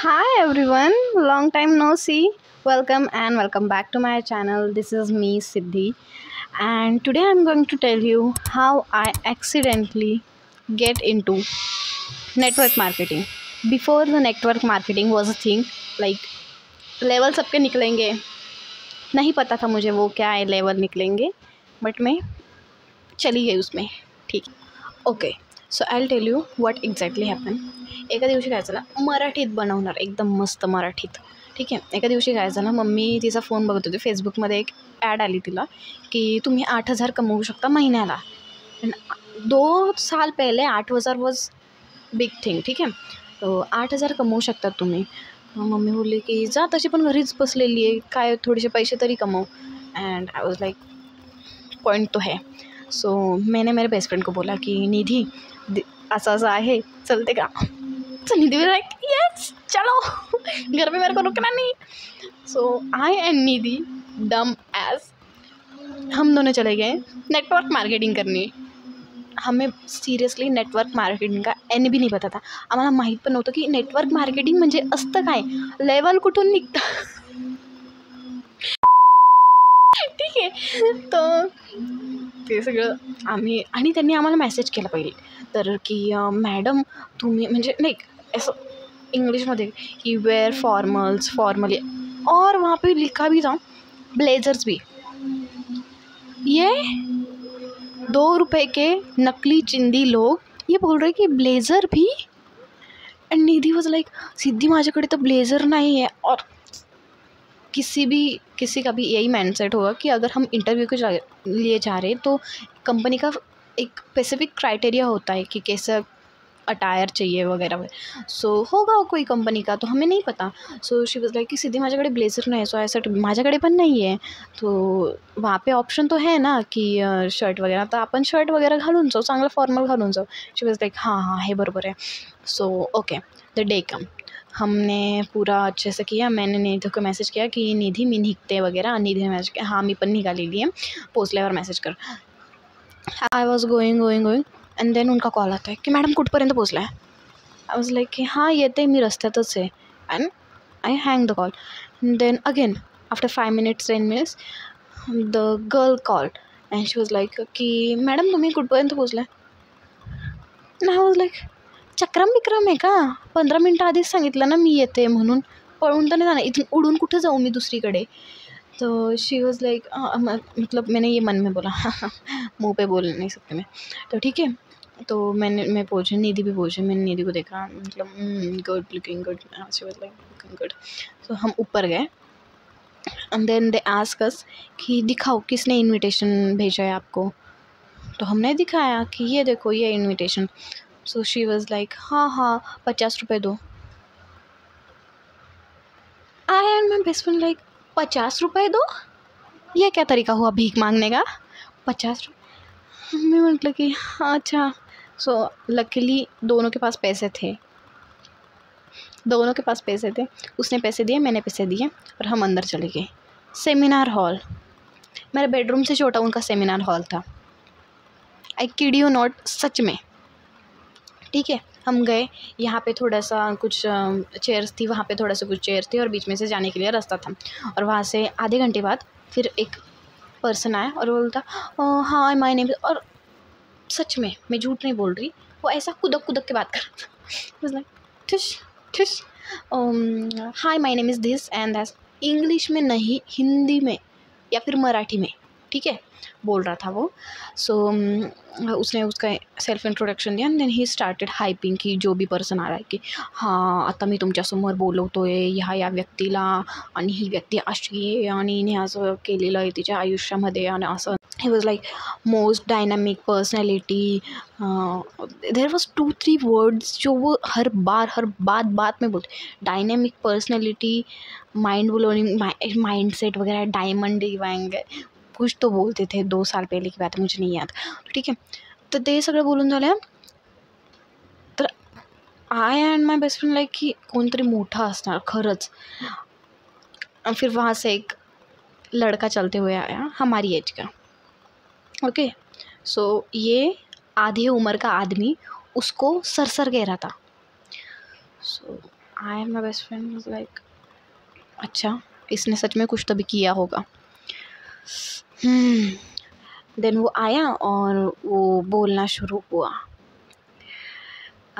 Hi everyone, long time no see. Welcome and welcome back to my channel. This is me Siddhi, and today I'm going to tell you how I accidentally get into network marketing. Before the network marketing was a thing, like level सबके निकलेंगे, नहीं पता था मुझे वो क्या है level निकलेंगे, बट मैं चली गई उसमें. ठीक. Okay, so I will tell you what exactly happen. एका दिवशी काय झालं, मराठीत बनवणार एकदम मस्त मराठीत. ठीक आहे. एका दिवशी काय झालं, मम्मी तिचा फोन बघत होती. फेसबुकमध्ये एक ॲड आली तिला की तुम्ही 8,000 कमवू शकता महिन्याला. 2 साल पहिले 8,000 वॉज बिग थिंग. ठीक आहे. तो 8,000 कमवू शकतात तुम्ही. मम्मी बोलली की जा, तशी पण घरीच बसलेली आहे, काय थोडेसे पैसे तरी कमव. And I was like point तो है. सो मैंने मेरे बेस्ट फ्रेंड को बोला कि निधि ऐसा ऐसा है, चलते का. तो निधि भी लाइक यस चलो, घर पे मेरे को रुकना नहीं. सो आई एंड निधि डम एज हम दोनों चले गए नेटवर्क मार्केटिंग करने. हमें सिरियसली नेटवर्क मार्केटिंग का एन भी नाही पता था. आम्हाला माहीत पण नव्हतं की नेटवर्क मार्केटिंग म्हणजे असतं काय, लेवल कुठून निघतं. ठीक आहे. तर ते सगळं आम्ही, आणि त्यांनी आम्हाला मेसेज केला पहिले तर की मॅडम तुम्ही म्हणजे नाही ऐसा इंग्लिशमध्ये कि वेयर फॉर्मल्स फॉर्मली, और वहाँ पे लिखा भी था ब्लेजर्स भी. ये 2 रुपए के नकली चिंदी लोग ये बोल रहे कि ब्लेज़र भी. एंड निधि वॉज लाइक सिद्धि माझ्याकडे तो ब्लेज़र नहीं है. और किसी का भी यही माइंडसेट होगा कि अगर हम इंटरव्यू के लिए जा रहे हैं तो कंपनी का एक स्पेसिफिक क्राइटेरिया होता है कि कैसा अटायर चाहिए वगैरह. सो होगा कोई कंपनी का, तो हमें नहीं पता. सो शी वॉज लाइक की सिद्धि माझ्याकडे ब्लेझर नाही, सो ऐसा माझ्याकडे पण नाही आहे. तो वहाँ पे ऑप्शन तो है ना कि शर्ट वगैरह, तर आपण शर्ट वगैरह घालून जाऊ, चांगलं फॉर्मल घालून जाऊ. शी वॉज लाइक हाँ हाँ हे बरोबर आहे. सो ओके, द डे कम. हमने पूरा अच्छे से किया. मैंने निधी को मैसेज किया की निधी मी निघते वगैरे. निधीने मॅसेज किया हां मी पण निघालेली आहे, पोचल्यावर मेसेज कर. I was going and then उनका कॉल आता है की मॅडम कुठपर्यंत पोचला आहे. आय वॉज लाईक की हां येते मी रस्त्यातच आहे. And I hang the call. Then again after 5 minutes 10 minutes the girl called and she was like की मॅडम तुम्ही कुठपर्यंत पोचला आहे. आय वॉज लाईक चक्रम विक्रम आहे का, 15 मिनटं आधीच सांगितलं ना मी येते म्हणून, पळून तर नाही जाणार, इथून उडून कुठं जाऊ मी दुसरीकडे. तो शी वॉज लाइक मतलब मैंने ये मन में बोला मुंह पे बोल नहीं सकते मैं. तो ठीक है. तो मैं पहुँची, निधि भी पहुँची. मैंने निधि को देखा, मतलब good looking good. She was like looking good. तो हम ऊपर गए and then they ask us कि दिखाओ किसने इनविटेशन भेजा है आपको. तो हमने दिखाया कि ये देखो ये invitation. So she was like हाँ हाँ 50 रुपये दो. I and my best friend like 50 रुपये दो, ये क्या तरीका हुआ भीख मांगने का. 50 रुपये. मैं मतलब कि हाँ अच्छा. सो लकीली दोनों के पास पैसे थे, उसने पैसे दिए, मैंने पैसे दिए, और हम अंदर चले गए. सेमिनार हॉल मेरे बेडरूम से छोटा उनका सेमिनार हॉल था. आई किड यू नॉट, सच में. ठीक है. हम गए, यहाँ पे थोड़ा सा कुछ चेयर्स थी, वहाँ पे थोड़ा सा कुछ चेयर थी, और बीच में से जाने के लिए रास्ता था. और वहाँ से आधे घंटे बाद फिर एक पर्सन आया और बोलता हाँ माय नेम. और सच में मैं झूठ नहीं बोल रही, वो ऐसा कुदक कुदक के बात कर रहा था. ठुश ठुश hi my name is this and that. English में नहीं, हिंदी में या फिर मराठी में, ठीक है, बोल रहा था वो. सो उसने उसका सेल्फ इंट्रोडक्शन दिया. देन ही स्टार्टेड हायपिंग की जो भी पर्सन आ रहा आहे की हां आता मी तुमच्यासमोर बोलवतो आहे या व्यक्तीला, आणि ही व्यक्ती अशी आहे आणि हिने असं केलेलं आहे तिच्या आयुष्यामध्ये आणि असं. He was like most dynamic personality. There was 2-3 words जो वो हर बात में बोलते. Dynamic personality, mind blowing, mind set वगैरह, डायमंड डिवाइंग, कुछ तो बोलते थे. 2 साल पहले की बात है, मुझे नहीं याद. ठीक है. तर ते सगळं बोलून झालं. तर I and my best friend like की कोणतरी मोठा असणार खरंच. फिर वहाँ से एक लड़का चलते हुए आया हमारी एज का. ओके. सो ये आधी उम्र का आदमी उसको सर कह रहा था. So I am my best friend was like अच्छा, इसने सच में कुछ तो भी किया होगा। देन वो आया और वो बोलना शुरू हुआ।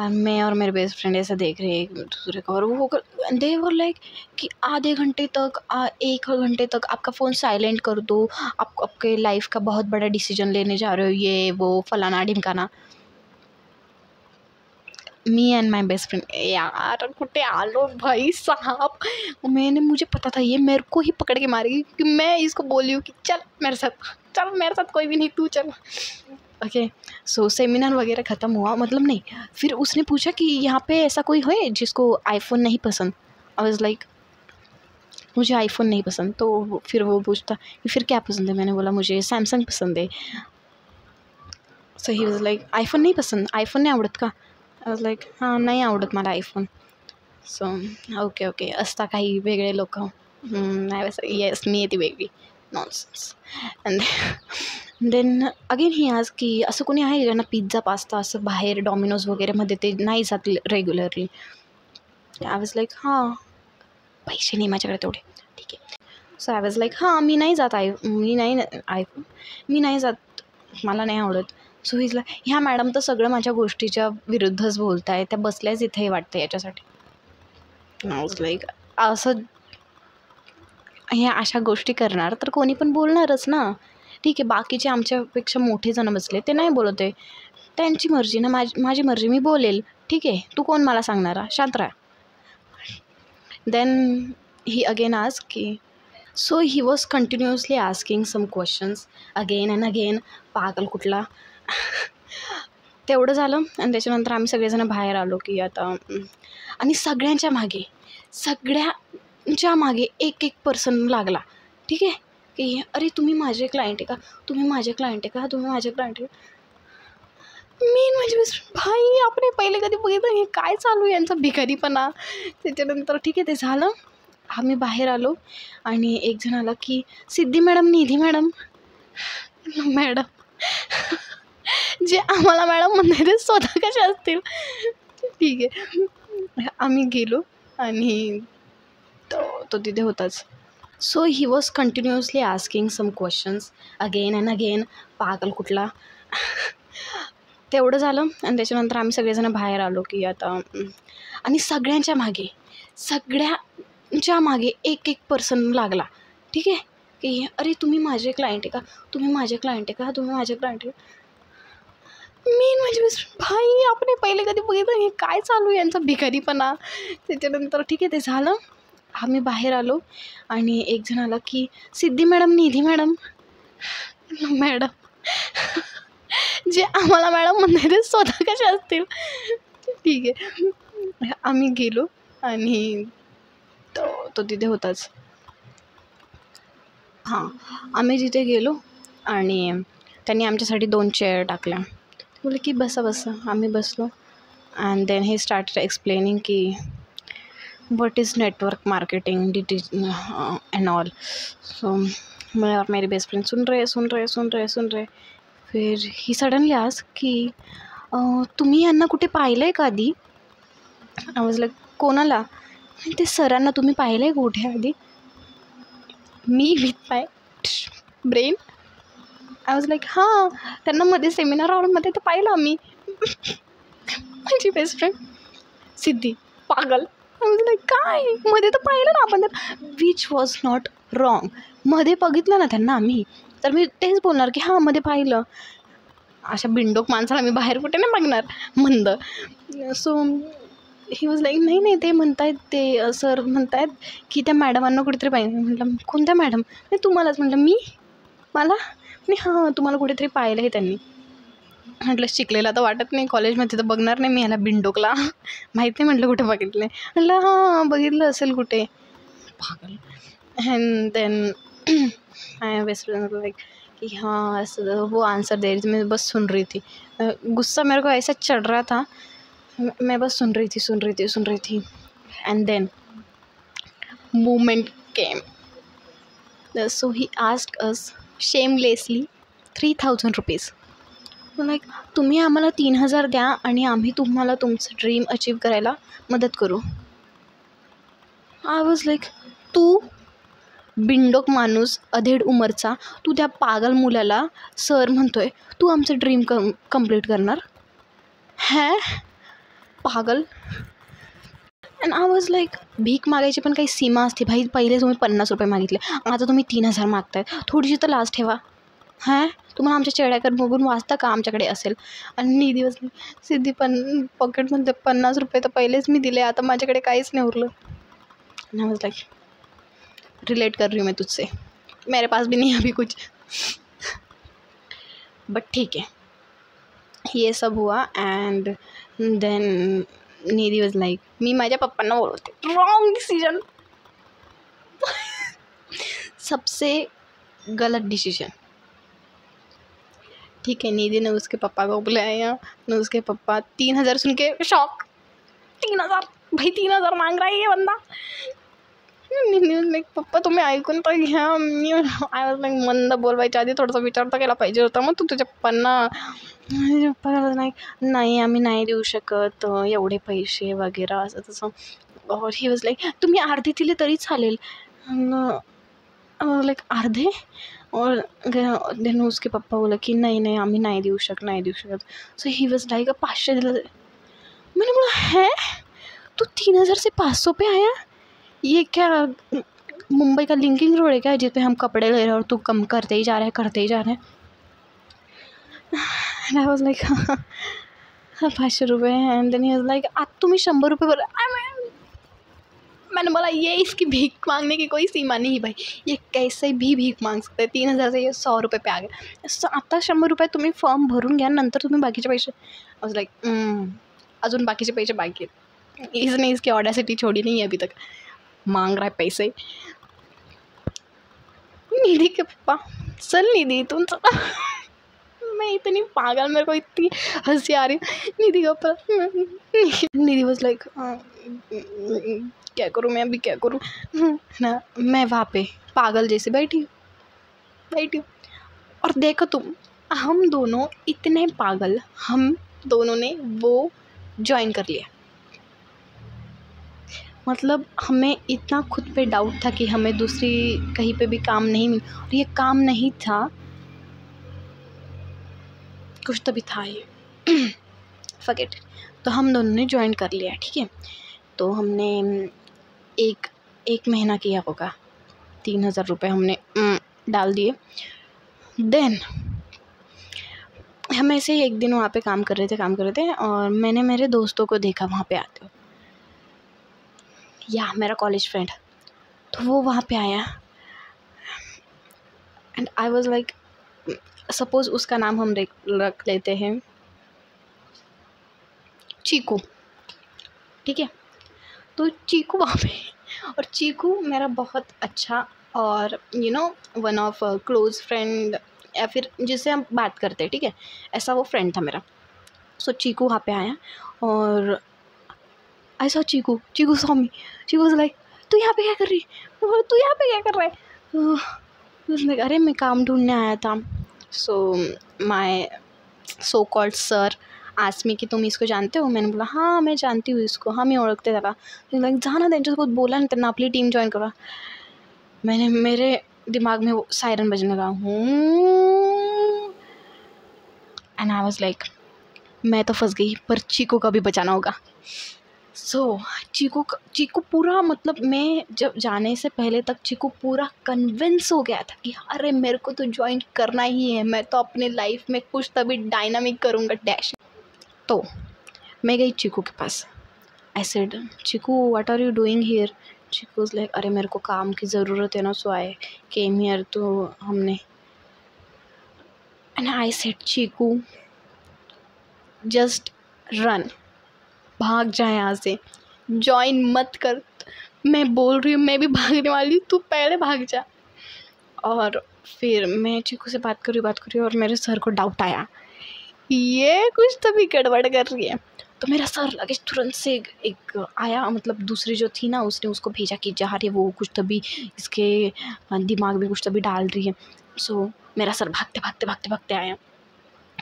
मैं और मेरे बेस्ट फ्रेंड ऐसा देख रहे हैं एक दूसरे को, और वो दे वर लाइक कि आधे घंटे तक 1 घंटे तक आपका फ़ोन साइलेंट कर दो, आप आपके लाइफ का बहुत बड़ा डिसीजन लेने जा रहे हो, ये वो फलाना ढिमकाना। Me and my best friend, यार कुटे आलो भाई साहब। मुझे पता था ये मेरे को ही पकड़ के मारेगी, क्योंकि मैं इसको बोली हूँ कि चल मेरे साथ कोई भी नहीं, तू चल। ओके, सो सेमिनार वगैरह ख़त्म हुआ, मतलब नहीं, फिर उसने पूछा कि यहाँ पे ऐसा कोई है जिसको आईफोन नहीं पसंद। आई वाज लाइक मुझे आईफोन नहीं पसंद। तो फिर वो पूछता कि फिर क्या पसंद है, मैंने बोला मुझे सैमसंग पसंद है। सो ही वाज लाइक आईफोन नाही पसंत, आईफोन नाही आवडत का? आय वाज लाईक हां, नाही आवडत मला आयफोन. सो ओके ओके, असता काही वेगळे लोक. नाही बस येस, मी आहे ती वेगळी. नॉनसेन्स. अँड देन अगेन ही आज की असं कोणी आहे ज्यांना पिझ्झा पास्ता असं बाहेर डॉमिनोज वगैरेमध्ये ते नाही जात रेग्युलरली. आय वॉज लाईक हां, पैसे नाही माझ्याकडे तेवढे, ठीक आहे. सो आय वॉज लाईक हां, मी नाही जात मी नाही जात, मला नाही आवडत. सो हिजला ह्या मॅडम तर सगळं माझ्या गोष्टीच्या विरुद्धच बोलत आहे, त्या बसल्याच इथे वाटतं याच्यासाठी. आय वॉज लाईक असं ह्या अशा गोष्टी करणार तर कोणी पण बोलणारच ना. ठीक आहे, बाकीचे आमच्यापेक्षा मोठे जण बसले ते नाही बोलत आहे, त्यांची मर्जी ना, माझी मर्जी, मी बोलेल, ठीक आहे, तू कोण मला सांगणारा, शांत राहा. देन ही अगेन आस्क की so he was continuously asking some questions again and again. पागल कुठला. तेवढं झालं आणि त्याच्यानंतर आम्ही सगळेजण बाहेर आलो की आता आणि सगळ्यांच्या मागे एक पर्सन लागला, ठीक आहे, की अरे तुम्ही माझे क्लायंट आहे का, तुम्ही माझे क्लायंट आहे का, तुम्ही माझे क्लायंट आहे का. मी म्हणजे भाई आपण पहिले कधी बघितलं, हे काय चालू आहे यांचा भिकारीपणा. त्याच्यानंतर ठीक आहे, ते झालं, आम्ही बाहेर आलो आणि एक जण आला की सिद्धी मॅडम, निधी मॅडम. मॅडम जे आम्हाला मॅडम म्हणते ते स्वतः कशा असतील. ठीक आहे, आम्ही गेलो आणि तो तिथे होताच. So he was continuously asking some questions again and again. पागल कुठला. तेवढं झालं आणि त्याच्यानंतर आम्ही सगळेजण बाहेर आलो की आता आणि सगळ्यांच्या मागे एक पर्सन लागला, ठीक आहे, की अरे तुम्ही माझे क्लायंट आहे का, तुम्ही माझे क्लायंट आहे का, तुम्ही माझे क्लायंट आहे का. मी म्हणजे भाई आपण पहिले कधी बघितलं, हे काय चालू आहे यांचा भिकारीपणा. त्याच्यानंतर ठीक आहे, ते झालं, आम्ही बाहेर आलो आणि एक जण आला की सिद्धी मॅडम, निधी मॅडम. मॅडम जे आम्हाला मॅडम म्हणते ते स्वतः कशा असतील. ठीक आहे, आम्ही गेलो आणि तो तिथे होताच. हां, आम्ही तिथे गेलो आणि त्यांनी आमच्यासाठी 2 चेअर टाकल्या. बोलले की बसा. आम्ही बसलो and then he started explaining की what is network marketing and all. So मैं और मेरी बेस्ट फ्रेंड सुन रहे. फिर ही सडनली आस्क की तुम्ही यांना कुठे पाहिलं आहे का आधी. आय वॉज लाईक कोणाला. ते सरांना तुम्ही पाहिलं आहे कुठे आधी. Me with my brain I was like हां, त्यांना मध्ये सेमिनार हॉलमध्ये तर पाहिलं आम्ही. माझी बेस्ट फ्रेंड सिद्धी पागल. आय वॉज लाईक काय मध्ये तर पाहिलं ना आपण, विच वॉज नॉट रॉंग. मध्ये बघितलं ना त्यांना आम्ही, तर मी तेच बोलणार की हां मध्ये पाहिलं. अशा बिंडोक माणसाला मी बाहेर कुठे नाही बघणार मंद. सो ही वॉज लाईक नाही ते म्हणतायत, ते सर म्हणतायत की त्या मॅडमांना कुठेतरी पाहिजे. म्हटलं कोणत्या मॅडम. नाही तुम्हालाच. म्हटलं मला मी हां तुम्हाला कुठेतरी पाहिलं आहे त्यांनी. म्हटलं शिकलेला तर वाटत नाही, कॉलेजमध्ये तर बघणार नाही मी ह्याला बिंडोकला. माहीत नाही म्हटलं कुठे बघितलं आहे. म्हटलं हां बघितलं असेल कुठे. पागल. And then my best friend like कि हाँ ऐसा वो आंसर दे रही थी, मैं बस सुन रही थी. गुस्सा मेरे को ऐसा चढ़ रहा था, मैं बस सुन रही थी. And then moment came. So he asked us shamelessly 3,000 rupees. Like तुम्ही आम्हाला 3,000 द्या आणि आम्ही तुम्हाला तुमचं ड्रीम अचीव करायला मदत करू. आय वॉज लाईक, तू बिंडोक माणूस अधेड उमरचा, तू त्या पागल मुलाला सर म्हणतोय तू आमचं ड्रीम कंप्लीट करणार? हॅ पागल. अँड आय वॉज लाईक, भीक मागायची पण काही सीमा असते भाई. पहिले तुम्ही 50 रुपये मागितले, आता तुम्ही 3000 मागताय. थोडीशी तर लाज ठेवा. हां, तुम्हाला आमच्या चेहऱ्याकडे बघून वाचता का आमच्याकडे असेल? आणि मी दिवस सिद्धी पण पॉकेटमध्ये 50 रुपये तर पहिलेच मी दिले, आता माझ्याकडे काहीच नाही उरलं. आय वॉज लाईक, रिलेट कर रही हूँ मैं तुझसे, मेरे पास भी नहीं है अभी कुछ. बट ठीक है, ये सब हुआ. And then Nidhi was like, मी माझ्या पप्पांना बोलवते. Wrong decision. सबसे गलत डिसीजन. ठीक है, निधि ने उसके पापा को बुलाया. ने उसके पापा 3000 सुन के शॉक. 3000 भाई, 3000 मांग रहा है ये बंदा. निधी वॉज लाईक, पप्पा तुम्ही ऐकून तर घ्या. आय वॉज लाईक, मंद बोलवायच्या आधी थोडासा विचार तर केला पाहिजे होता. मग तू तुझ्या पप्पांना. माझ्या पप्पा नाही आम्ही नाही देऊ शकत एवढे पैसे वगैरे असं तसं. और ही वॉज लाईक, तुम्ही अर्धे दिले तरी चालेल. लाईक अर्धे. और देन उसके पप्पा बोला की नाही नाही आम्ही नाही देऊ शकत. सो ही वॉज लाईक 500 दिलं. मैंने बोला है तू 3000 से 500 पे आया? ये क्या मुंबई का लिंकिंग रोड है क्या, जिस पे हम कपड़े ले रहे हैं और तू कम करते ही जा रहे हैं. And I was like 500 रुपये. And then he was like, आज तुम्ही 100 रुपये बोला. मैंने बोला ये इसकी भीख मांगने की कोई सीमा नहीं भाई, ये कैसे भी भीख मांग सकते हैं. 3000 से ये 100 रुपये पे आ गए. आता 100 रुपये तुम्ही फॉर्म भरून घ्या, नंतर तुम्ही बाकीचे पैसे. आई वाज लाईक, अजून बाकीचे पैसे बाकी आहेत. इसने इसकी ऑडेसिटी छोड़ी नहीं है अभी तक, मांग रहा है पैसे. निधि के पापा, चल निधि तुम चला. मैं इतनी पागल, मेरे को इतनी हंसी आ रही. निधि का पापा. निधि वाज लाइक, क्या करूँ मैं अभी, क्या करूँ ना. मैं वहाँ पे पागल जैसे बैठी हूँ. और देखो तुम, हम दोनों इतने पागल, हम दोनों ने वो ज्वाइन कर लिया. मतलब हमें इतना खुद पे डाउट था कि हमें दूसरी कहीं पे भी काम नहीं मिल, और ये काम नहीं था, कुछ तो भी था ये. फॉरगेट. तो हम दोनों ने ज्वाइन कर लिया. ठीक है, तो हमने एक महीना किया होगा. 3000 रुपये हमने डाल दिए. देन हम ऐसे ही एक दिन वहाँ पे काम कर रहे थे और मैंने मेरे दोस्तों को देखा वहाँ पे आते हुए. या मेरा कॉलेज फ्रेंड, तो वो वहाँ पे आया. And I was like, suppose उसका नाम हम रख लेते हैं चीकू. ठीक है, तो चीकू वहाँ पे, और चीकू मेरा बहुत अच्छा और वन ऑफ क्लोज फ्रेंड, या फिर जिससे हम बात करते हैं. ठीक है, ऐसा वो फ्रेंड था मेरा. सो चीकू वहाँ पे आया और I saw Chiku saw me. Chiku was like, तू यहाँ पे क्या कर रही है? तू यहाँ पे क्या कर रहा है? अरे मैं काम ढूंढने आया था. So my so called sir asked me की तुम इसको जानते हो? मैंने बोला हां मैं जानती हूँ इसको, हाँ मी ओळखते त्याला. लाईक जा ना त्यांच्यासोबत बोला ना, त्यांना आपली टीम जॉईन करा. मेरे दिमाग में वो सायरन बजने लगा. एंड आई वाज लाइक, मैं तो फंस गई, पर चीकू का भी बचाना होगा. सो चीकू पूरा, मतलब मैं जब जाने से पहले तक चीकू पूरा कन्विंस हो गया था कि अरे मेरे को तो ज्वाइन करना ही है, मैं तो अपने लाइफ में कुछ तभी डायनामिक करूँगा डैश. तो मैं गई चीकू के पास. I said, Chiku what are you doing here? Chiku was like, अरे मेरे को काम की ज़रूरत है ना, सो आई केम हियर. तो हमने, and I said Chiku just run, भाग जा यहाँ से, जॉइन मत कर. मैं बोल रही हूँ, मैं भी भागने वाली हूँ, तू पहले भाग जा. और फिर मैं चीकू से बात कर रही हूँ और मेरे सर को डाउट आया, ये कुछ तो भी गड़बड़ कर रही है. तो मेरा सर लगे तुरंत से एक आया, मतलब दूसरी जो थी ना, उसने उसको भेजा कि जा रही है वो, कुछ तभी इसके दिमाग में कुछ तभी डाल रही है. सो मेरा सर भागते आया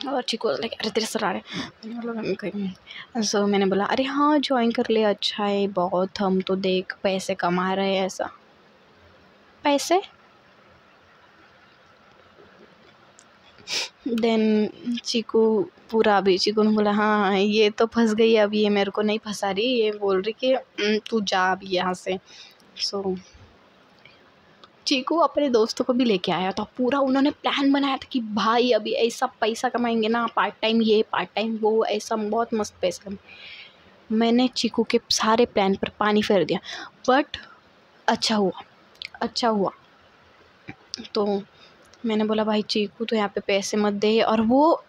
और चीकू लाइक अरे तेरे सर आ रहे हैं। मैंने बोला सो मैंने बोला अरे हाँ ज्वाइन कर ले, अच्छा है बहुत, हम तो देख पैसे कमा रहे हैं ऐसा। पैसे देन चीकू ने बोला हाँ ये तो फंस गई, अब ये मेरे को नहीं फंसा रही, ये बोल रही कि तू जा अब यहाँ से। सो चीकू अपने दोस्तों को भी लेके आया था, पूरा उन्होंने प्लान बनाया था कि भाई अभी ऐसा पैसा कमाएंगे ना, पार्ट टाइम ये पार्ट टाइम वो, ऐसा बहुत मस्त पैसा मैंने चीकू के सारे प्लान पर पानी फेर दिया, बट अच्छा हुआ। तो मैंने बोला भाई चीकू तो यहाँ पे पैसे मत दे, और वो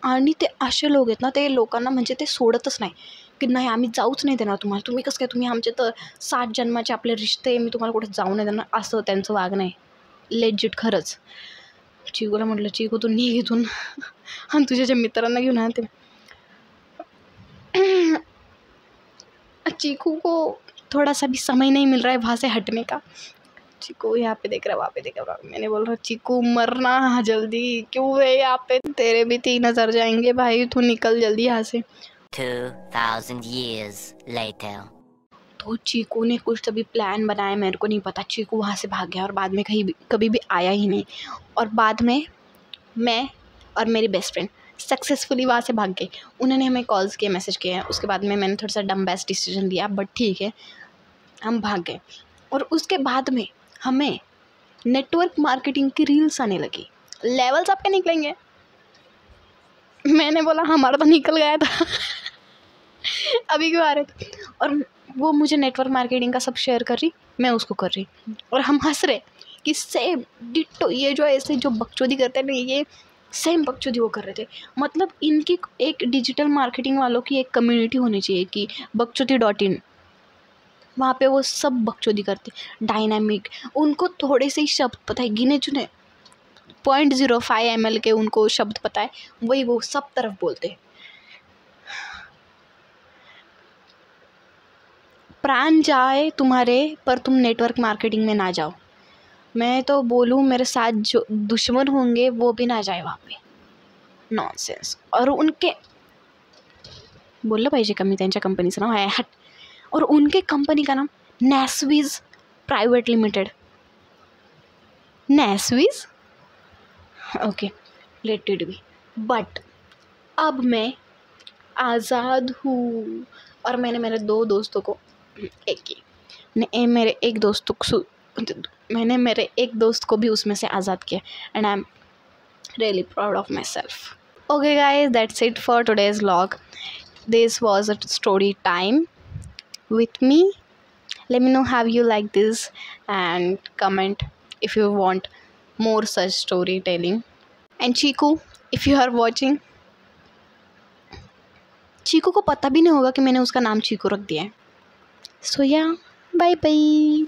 आणि ते असे लोक आहेत ना, ते लोकांना म्हणजे ते सोडतच नाही की नाही आम्ही जाऊच नाही देणार तुम्हाला, तुम्ही कसं काय, तुम्ही आमचे तर 7 जन्माचे आपले रिश्ते, मी तुम्हाला कुठे जाऊ नाही देणार, असं त्यांचं वागणं आहे लेजिट खरंच। चीकूला म्हटलं चीकू तू निघ इथून आणि तुझ्या ज्या मित्रांना घेऊन आ ते। चीकू को थोड़ा सा भी समय नहीं मिल रहा है वहाँ से हटने का। चीकू यहाँ पे देख रहा है, वहाँ पे देख रहा है। मैंने बोल रहा चीकू मरना जल्दी, क्यों है यहाँ पे, तेरे भी 3,000 जाएंगे भाई, तू निकल जल्दी यहाँ से। 2000 years later. तो चीकू ने कुछ तभी प्लान बनाया, मेरे को नहीं पता। चीकू वहाँ से भाग गया और बाद में कभी भी आया ही नहीं। और बाद में मैं और मेरी बेस्ट फ्रेंड सक्सेसफुली वहाँ से भाग गए। उन्होंने हमें कॉल्स किए, मैसेज किए। उसके बाद में मैंने थोड़ा सा डम बेस्ट डिसीजन लिया, बट ठीक है हम भाग गए। और उसके बाद में हमें नेटवर्क मार्केटिंग की रील्स आने लगी, लेवल्स आपके निकलेंगे। मैंने बोला हमारा तो निकल गया था अभी क्यों आ रहे थे। और वो मुझे नेटवर्क मार्केटिंग का सब शेयर कर रही, मैं उसको कर रही, और हम हंस रहे कि सेम डिट्टो, ये जो ऐसे जो बकचोदी करते हैं ना, ये सेम बकचोदी वो कर रहे थे। मतलब इनकी एक डिजिटल मार्केटिंग वालों की एक कम्युनिटी होनी चाहिए कि बकचोदी.in, वहाँ पे वो सब बकचोदी करते। डायनामिक, उनको थोड़े से ही शब्द पता है, गिने चुने 0.05 ml के उनको शब्द पता है, वही वो सब तरफ बोलते। प्राण जाए तुम्हारे पर तुम नेटवर्क मार्केटिंग में ना जाओ। मैं तो बोलूँ मेरे साथ जो दुश्मन होंगे वो भी ना जाए वहाँ पे, नॉनसेन्स। और उनके बोललं पाहिजे का मी त्यांच्या कंपनीचं नाव आहे हट, और उनके कंपनी का नाम नॅसविज प्राइवेट लिमिटेड। नॅसविज okay, let it be. But अब मैं आज़ाद हूँ, और मैंने मेरे 2 दोस्तों को मैंने मेरे एक दोस्त को भी उसमें से आज़ाद किया, and I am really proud of my self. Okay guys, that's it for today's vlog. This was a story time with me. Let me know how you like this, and comment if you want more such storytelling. And Chiku, if you are watching, चीकू को पता भी नहीं होगा कि मैंने उसका नाम चीकू रख दिया है। सो या बाय बाय।